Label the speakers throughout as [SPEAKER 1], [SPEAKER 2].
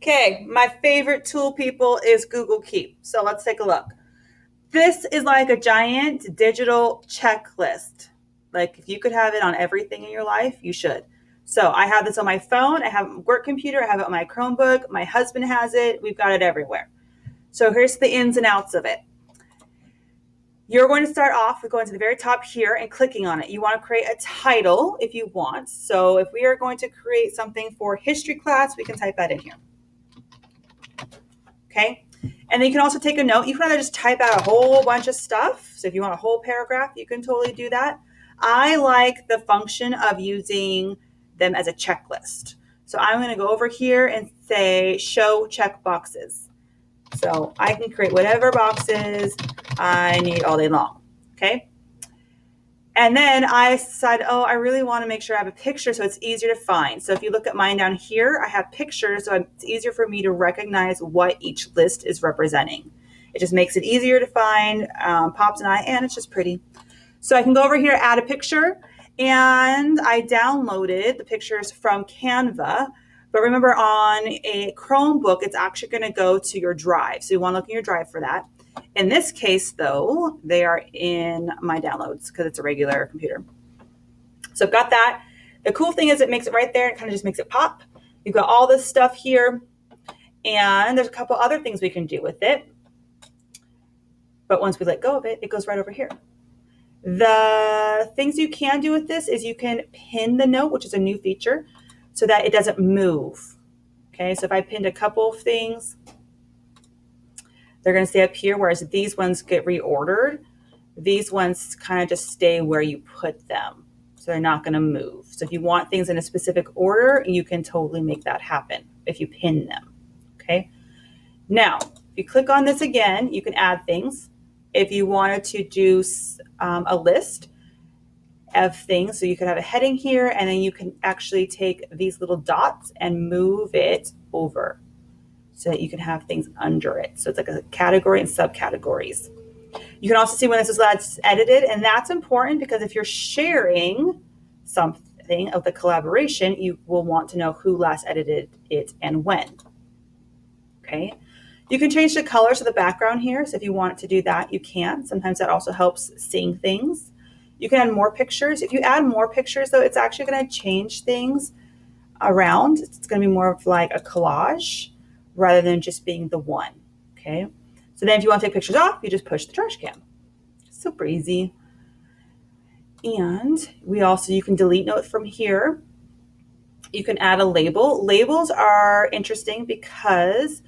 [SPEAKER 1] Okay, my favorite tool, people, is Google Keep. So let's take a look. This is like a giant digital checklist. Like if you could have it on everything in your life, you should. So I have this on my phone, I have it on my work computer, I have it on my Chromebook, my husband has it, we've got it everywhere. So here's the ins and outs of it. You're going to start off with going to the very top here and clicking on it. You want to create a title if you want. So if we are going to create something for history class, we can type that in here. Okay. And then you can also take a note. You can either just type out a whole bunch of stuff. So if you want a whole paragraph, you can totally do that. I like the function of using them as a checklist. So I'm going to go over here and say show check boxes. So I can create whatever boxes I need all day long. Okay. And then I decided, I really want to make sure I have a picture so it's easier to find. So if you look at mine down here, I have pictures, so it's easier for me to recognize what each list is representing. It just makes it easier to find, pops an eye, and it's just pretty. So I can go over here, add a picture, and I downloaded the pictures from Canva. But remember, on a Chromebook, it's actually going to go to your drive. So you want to look in your drive for that. In this case, though, they are in my downloads because it's a regular computer. So I've got that. The cool thing is it makes it right there. It kind of just makes it pop. You've got all this stuff here. And there's a couple other things we can do with it. But once we let go of it, it goes right over here. The things you can do with this is you can pin the note, which is a new feature, so that it doesn't move. Okay, so if I pinned a couple of things, they're going to stay up here, whereas these ones get reordered. These ones kind of just stay where you put them, so they're not going to move. So if you want things in a specific order, you can totally make that happen if you pin them. Okay, now if you click on this again, you can add things. If you wanted to do a list of things, so you could have a heading here, and then you can actually take these little dots and move it over so that you can have things under it. So it's like a category and subcategories. You can also see when this is last edited, and that's important because if you're sharing something of the collaboration, you will want to know who last edited it and when. Okay. You can change the colors of the background here. So if you want to do that, you can. Sometimes that also helps seeing things. You can add more pictures. If you add more pictures, though, it's actually going to change things around. It's going to be more of like a collage rather than just being the one. Okay. So then if you want to take pictures off, you just push the trash can. Super easy. And you can delete notes from here. You can add a label. Labels are interesting because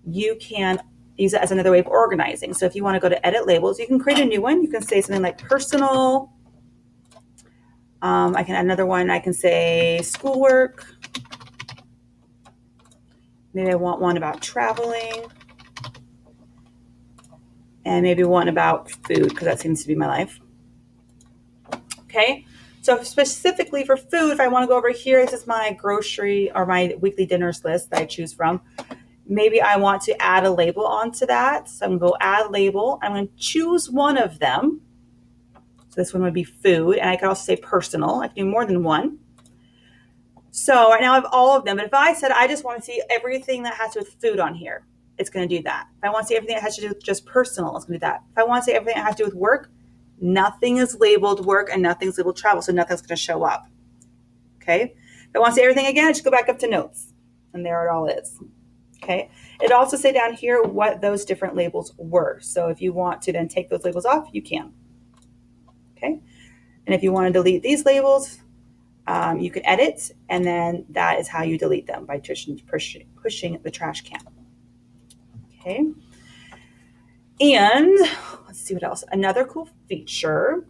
[SPEAKER 1] you can use it as another way of organizing. So if you want to go to edit labels, you can create a new one. You can say something like personal. I can add another one. I can say schoolwork. Maybe I want one about traveling. And maybe one about food because that seems to be my life. Okay. So specifically for food, if I want to go over here, this is my grocery or my weekly dinners list that I choose from. Maybe I want to add a label onto that. So I'm going to go add label. I'm going to choose one of them. So this one would be food. And I can also say personal. I can do more than one. So right now I have all of them. But if I said I just want to see everything that has to do with food on here, it's going to do that. If I want to see everything that has to do with just personal, it's going to do that. If I want to see everything that has to do with work, nothing is labeled work and nothing's labeled travel. So nothing's going to show up. Okay. If I want to see everything again, I just go back up to notes. And there it all is. Okay. It also say down here what those different labels were. So if you want to then take those labels off, you can. Okay. And if you want to delete these labels, you can edit, and then that is how you delete them, by pushing the trash can. Okay. And let's see what else. Another cool feature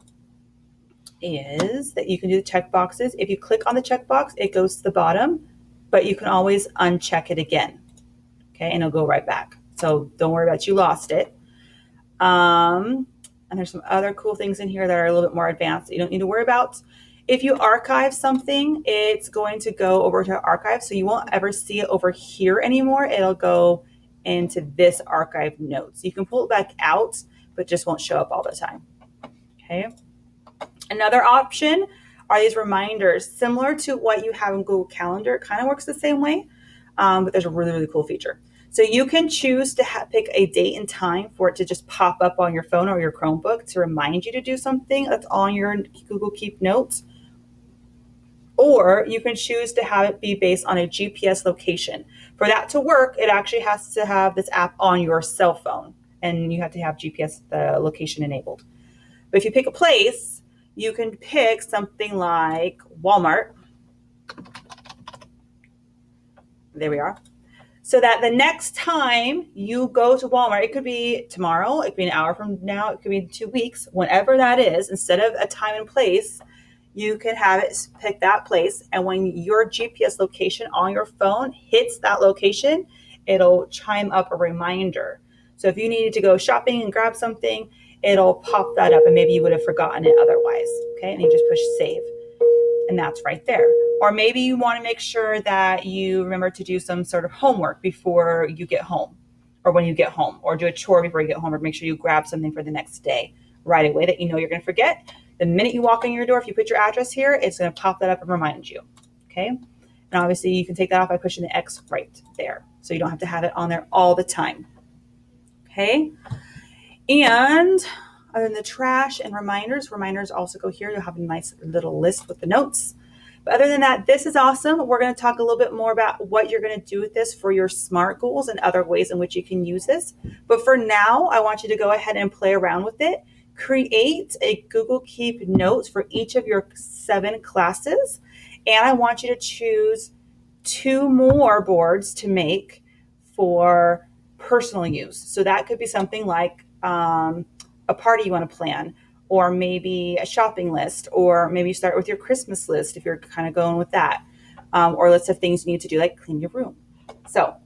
[SPEAKER 1] is that you can do the check boxes. If you click on the checkbox, it goes to the bottom, but you can always uncheck it again. Okay, and it'll go right back. So don't worry about you lost it. And there's some other cool things in here that are a little bit more advanced that you don't need to worry about. If you archive something, it's going to go over to archive, so you won't ever see it over here anymore. It'll go into this archive notes. You can pull it back out, but just won't show up all the time. Okay. Another option are these reminders, similar to what you have in Google Calendar. It kind of works the same way. but there's a really, really cool feature. So you can choose to pick a date and time for it to just pop up on your phone or your Chromebook to remind you to do something that's on your Google Keep Notes. Or you can choose to have it be based on a GPS location. For that to work, it actually has to have this app on your cell phone, and you have to have GPS location enabled. But if you pick a place, you can pick something like Walmart. There we are. So that the next time you go to Walmart, it could be tomorrow, it could be an hour from now, it could be 2 weeks, whenever that is, instead of a time and place, you can have it pick that place. And when your GPS location on your phone hits that location, it'll chime up a reminder. So if you needed to go shopping and grab something, it'll pop that up, and maybe you would have forgotten it otherwise. Okay, and you just push save, and that's right there. Or maybe you want to make sure that you remember to do some sort of homework before you get home, or when you get home, or do a chore before you get home, or make sure you grab something for the next day right away that you know you're going to forget. The minute you walk in your door, if you put your address here, it's going to pop that up and remind you. Okay. And obviously you can take that off by pushing the X right there. So you don't have to have it on there all the time. Okay. And other than the trash and reminders also go here. You'll have a nice little list with the notes. But other than that, this is awesome. We're going to talk a little bit more about what you're going to do with this for your SMART goals and other ways in which you can use this. But for now, I want you to go ahead and play around with it. Create a Google Keep Notes for each of your 7 classes. And I want you to choose 2 more boards to make for personal use. So that could be something like a party you want to plan, or maybe a shopping list, or maybe you start with your Christmas list if you're kind of going with that, or list of things you need to do, like clean your room. So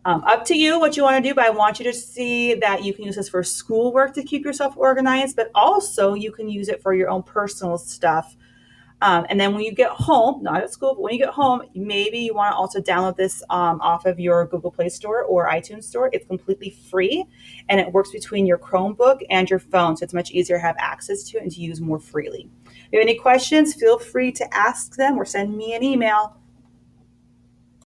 [SPEAKER 1] up to you what you want to do, but I want you to see that you can use this for schoolwork to keep yourself organized, but also you can use it for your own personal stuff. And then when you get home, not at school, but when you get home, maybe you want to also download this off of your Google Play Store or iTunes Store. It's completely free, and it works between your Chromebook and your phone, so it's much easier to have access to it and to use more freely. If you have any questions, feel free to ask them or send me an email.